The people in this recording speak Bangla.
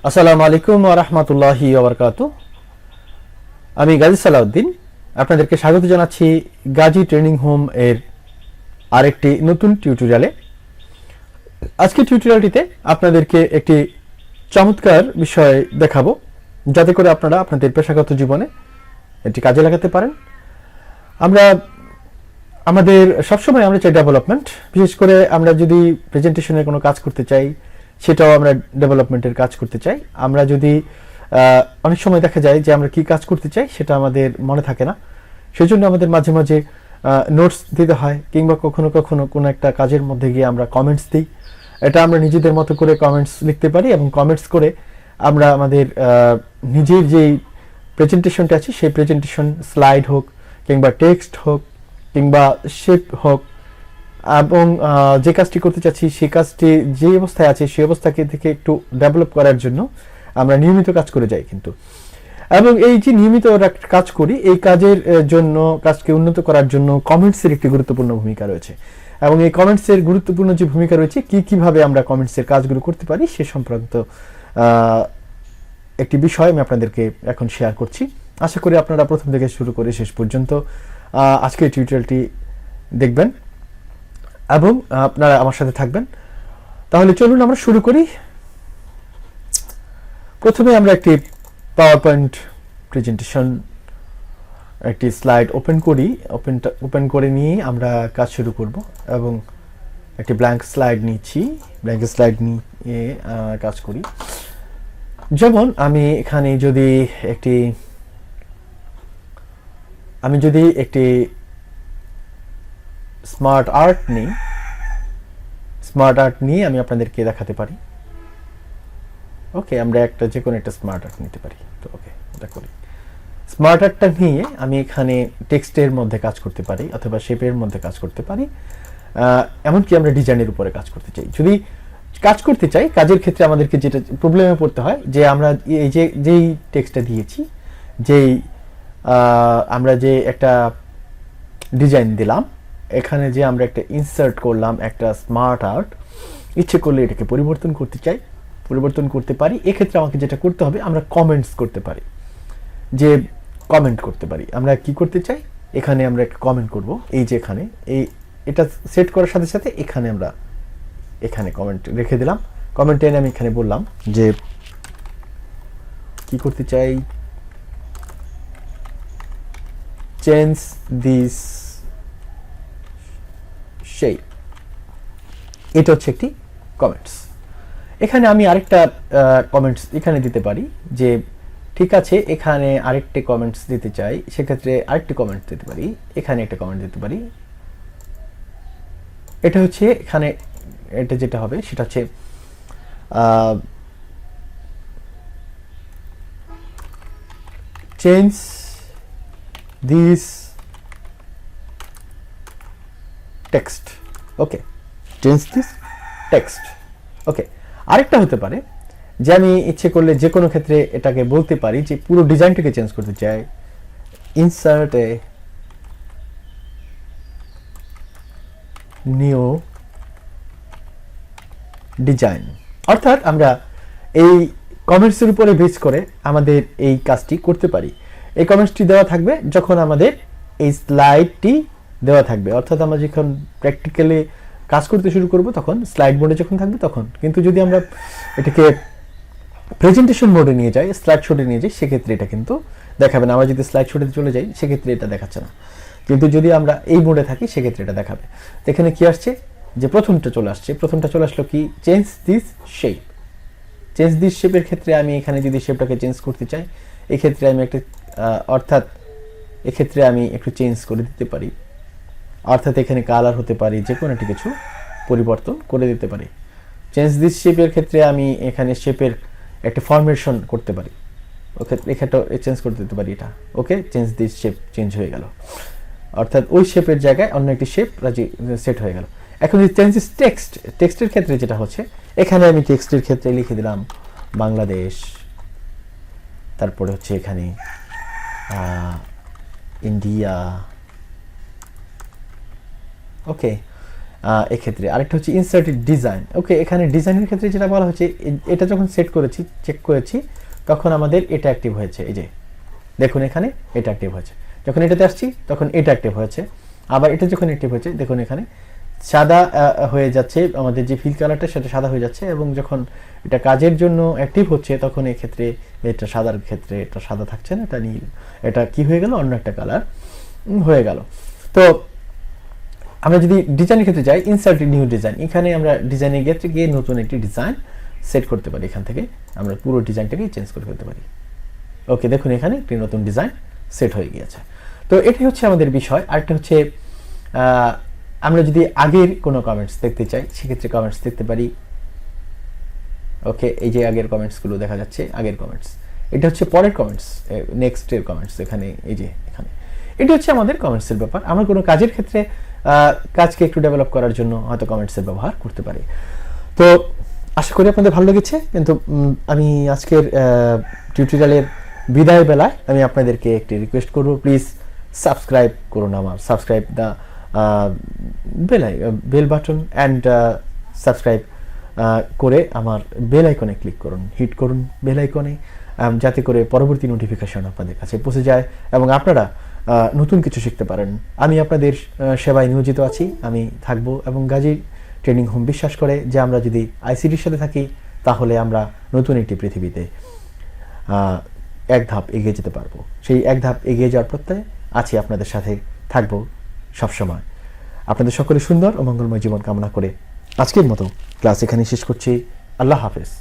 আসসালামু আলাইকুম ওয়া রাহমাতুল্লাহি ওয়া বারাকাতুহু। আমি গাজী সালাউদ্দিন আপনাদেরকে স্বাগত জানাচ্ছি গাজী ট্রেনিং হোম এর আরেকটি নতুন টিউটোরিয়ালে। আজকের টিউটোরিয়ালটিতে আপনাদেরকে একটি চমৎকার বিষয় দেখাবো, যাতে করে আপনারা আপনাদের পেশাগত জীবনে এটি কাজে লাগাতে পারেন। আমাদের সবসময় আমরা চাই ডেভেলপমেন্ট, বিশেষ করে আমরা যদি প্রেজেন্টেশনের কোনো কাজ করতে চাই সেটাও আমরা ডেভেলপমেন্টের কাজ করতে চাই। আমরা যদি অনেক সময় দেখা যায় যে আমরা কি কাজ করতে চাই সেটা আমাদের মনে থাকে না, সেজন্য আমাদের মাঝে মাঝে নোটস দিতে হয়, কিংবা কখনো কখনো কোনো একটা কাজের মধ্যে গিয়ে আমরা কমেন্টস দিই। এটা আমরা নিজেদের মতো করে কমেন্টস লিখতে পারি এবং কমেন্টস করে আমরা আমাদের নিজের যেই প্রেজেন্টেশনটা আছে সেই প্রেজেন্টেশন স্লাইড হোক কিংবা টেক্সট হোক কিংবা শেপ হোক, এবং যে কাজটি করতে চাচ্ছি সেই কাজটি যে অবস্থায় আছে সেই অবস্থাকে থেকে একটু ডেভেলপ করার জন্য আমরা নিয়মিত কাজ করে যাই কিন্তু। এবং এই যে নিয়মিত কাজ করি, এই কাজের জন্য, কাজকে উন্নত করার জন্য কমেন্টসের একটি গুরুত্বপূর্ণ ভূমিকা রয়েছে। এবং এই কমেন্টসের গুরুত্বপূর্ণ যে ভূমিকা রয়েছে, কিভাবে আমরা কমেন্টসের কাজগুলো করতে পারি সে সংক্রান্ত একটি বিষয় আমি আপনাদেরকে এখন শেয়ার করছি। আশা করি আপনারা প্রথম থেকে শুরু করে শেষ পর্যন্ত আজকের টিউটোরিয়ালটি দেখবেন এবং আপনারা আমার সাথে থাকবেন। তাহলে চলুন আমরা শুরু করি। প্রথমে আমরা একটি পাওয়ারপয়েন্ট প্রেজেন্টেশন, একটি স্লাইড ওপেন করে নিয়ে আমরা কাজ শুরু করব। এবং একটি ব্ল্যাঙ্ক স্লাইড নিচ্ছি, ব্ল্যাঙ্ক স্লাইড নিয়ে কাজ করি। যেমন আমি এখানে যদি একটি স্মার্ট আর্ট নিয়ে আমি আপনাদেরকে দেখাতে পারি। ওকে, আমরা যে কোনো একটা স্মার্ট আর্ট নিতে পারি। তো ওকে, এটা করি। স্মার্ট আর্টটা নিয়ে আমি এখানে টেক্সটের মধ্যে কাজ করতে পারি অথবা শেপের মধ্যে কাজ করতে পারি, এমনকি আমরা ডিজাইনের উপরে কাজ করতে চাই। যদি কাজ করতে চাই, কাজের ক্ষেত্রে আমাদেরকে যেটা প্রবলেমে পড়তে হয় যে আমরা যেই টেক্সটটা দিয়েছি, আমরা যে একটা ডিজাইন দিলাম, এখানে যে আমরা একটা ইনসার্ট করলাম একটা স্মার্ট আর্ট, ইচ্ছে করলে এটাকে পরিবর্তন করতে পারি। এক্ষেত্রে আমাকে যেটা করতে হবে, আমরা কমেন্টস করতে পারি, কমেন্ট করতে পারি। আমরা কি করতে চাই, এখানে আমরা একটা কমেন্ট করব। এই যে এটা সেট করার সাথে সাথে এখানে কমেন্ট রেখে দিলাম। কমেন্টে আমি এখানে বললাম যে কি করতে চাই, চেঞ্জ দিস শেপ। এটা হচ্ছে একটি কমেন্টস। এখানে আমি আরেকটা কমেন্টস এখানে দিতে পারি যে ঠিক আছে, এখানে আরেকটি কমেন্টস দিতে চাই, সেক্ষেত্রে আরেকটি কমেন্ট দিতে পারি, এখানে একটা কমেন্ট দিতে পারি। এটা হচ্ছে এখানে এটা যেটা হবে সেটা হচ্ছে change this text. Okay, change this text. Okay, আরেকটা হতে পারে যে আমি ইচ্ছে করলে যে কোনো ক্ষেত্রে এটাকে বলতে পারি যে পুরো ডিজাইনটাকে চেঞ্জ করতে চাই। Insert a new design. অর্থাৎ আমরা এই কমেন্টসের উপরে বেস করে আমাদের এই কাজটি করতে পারি। এই কমেন্টসটি দেওয়া থাকবে যখন আমাদের এই স্লাইডটি দেওয়া থাকবে, অর্থাৎ আমরা যখন প্র্যাকটিক্যালি কাজ করতে শুরু করব তখন স্লাইড মোডে যখন থাকবে তখন। কিন্তু যদি আমরা এটাকে প্রেজেন্টেশন মোডে নিয়ে যাই, স্লাইড শোতে নিয়ে যাই, সেক্ষেত্রে এটা কিন্তু দেখাবে না। আমরা যদি স্লাইড শোতে চলে যাই সেক্ষেত্রে এটা দেখাচ্ছে না, কিন্তু যদি আমরা এই মোডে থাকি সেক্ষেত্রে এটা দেখাবে। এখানে কি আসছে যে প্রথমটা চলে আসলো কি, change this shape. Change this শেপের ক্ষেত্রে আমি এখানে যদি শেপটাকে চেঞ্জ করতে চাই, এক্ষেত্রে আমি এক্ষেত্রে আমি একটু চেঞ্জ করে দিতে পারি। অর্থাৎ এখানে কালার হতে পারি, যে কোনো একটা কিছু পরিবর্তন করে দিতে পারি। চেঞ্জ দিস শেপের ক্ষেত্রে আমি এখানে শেপের একটা ফরমেশন করতে পারি। ওকে, এখানটা চেঞ্জ করে দিতে পারি এটা। ওকে, চেঞ্জ দিস শেপ চেঞ্জ হয়ে গেল, অর্থাৎ ওই শেপের জায়গায় অন্য একটি শেপ সেট হয়ে গেল। এখন চেঞ্জ দিস টেক্সটের ক্ষেত্রে যেটা হচ্ছে, এখানে আমি টেক্সটের ক্ষেত্রে লিখে দিলাম বাংলাদেশ, তারপরে হচ্ছে এখানে ইন্ডিয়া। ওকে, এক্ষেত্রে আরেকটা হচ্ছে ইনসার্টেড ডিজাইন। ওকে, এখানে ডিজাইনের ক্ষেত্রে যেটা বলা হচ্ছে, এটা যখন সেট করেছি, চেক করেছি, তখন আমাদের এটা অ্যাক্টিভ হয়েছে। এই যে দেখুন এখানে এটা অ্যাক্টিভ হয়েছে। যখন এটাতে আসছি তখন এটা অ্যাক্টিভ হয়েছে। আবার এটা যখন অ্যাক্টিভ হয়েছে, দেখুন এখানে সাদা হয়ে যাচ্ছে, আমাদের যে ফিল কালারটা সেটা সাদা হয়ে যাচ্ছে। এবং যখন এটা কাজের জন্য অ্যাক্টিভ হচ্ছে, তখন এই ক্ষেত্রে এটা সাদার ক্ষেত্রে এটা সাদা থাকছে না, এটা নীল, এটা কি হয়ে গেল, অন্য একটা কালার হয়ে গেল। তো আমরা যদি ডিজাইনের ক্ষেত্রে যাই, ইনসার্ট নিউ ডিজাইন, এখানে আমরা ডিজাইনের ক্ষেত্রে গিয়ে নতুন একটি ডিজাইন সেট করতে পারি। এখান থেকে আমরা পুরো ডিজাইনটাকে চেঞ্জ করে ফেলতে পারি। ওকে, দেখুন এখানে একটি নতুন ডিজাইন সেট হয়ে গিয়েছে। তো এটাই হচ্ছে আমাদের বিষয়। আরেকটা হচ্ছে আমরা যদি আগের কোনো কমেন্টস দেখতে চাই, সেক্ষেত্রে কমেন্টস দেখতে পারি। ওকে, এই যে আগের কমেন্টসগুলো দেখা যাচ্ছে, আগের কমেন্টস, এটা হচ্ছে পরের কমেন্টস, নেক্সটের কমেন্টস, এখানে এই যে এখানে এটা হচ্ছে আমাদের কমেন্টসের ব্যাপার। আমরা কোনো কাজের ক্ষেত্রে কাজকে একটু ডেভেলপ করার জন্য হয়তো কমেন্টসের ব্যবহার করতে পারি। তো আশা করি আপনাদের ভালো লেগেছে। কিন্তু আমি আজকের টিউটোরিয়ালের বিদায় বেলায় আমি আপনাদেরকে একটি রিকোয়েস্ট করব, প্লিজ সাবস্ক্রাইব করুন আমার, subscribe the bell button and subscribe করে আমার বেল আইকনে ক্লিক করুন, হিট করুন বেল আইকনে, যাতে করে পরবর্তী নোটিফিকেশন আপনাদের কাছে পৌঁছে যায় এবং আপনারা নতুন কিছু শিখতে পারেন। আমি আপনাদের সেবায় নিয়োজিত আছি, আমি থাকবো। এবং গাজী ট্রেনিং হোম বিশ্বাস করে যে আমরা যদি আইসিটির সাথে থাকি, তাহলে আমরা নতুন একটি পৃথিবীতে এক ধাপ এগিয়ে যেতে পারবো। সেই এক ধাপ এগিয়ে যাওয়ার প্রত্যয়ে আছি, আপনাদের সাথে থাকবো সবসময়। আপনাদের সকলে সুন্দর ও মঙ্গলময় জীবন কামনা করে আজকের মতো ক্লাস এখানে শেষ করছি। আল্লাহ হাফেজ।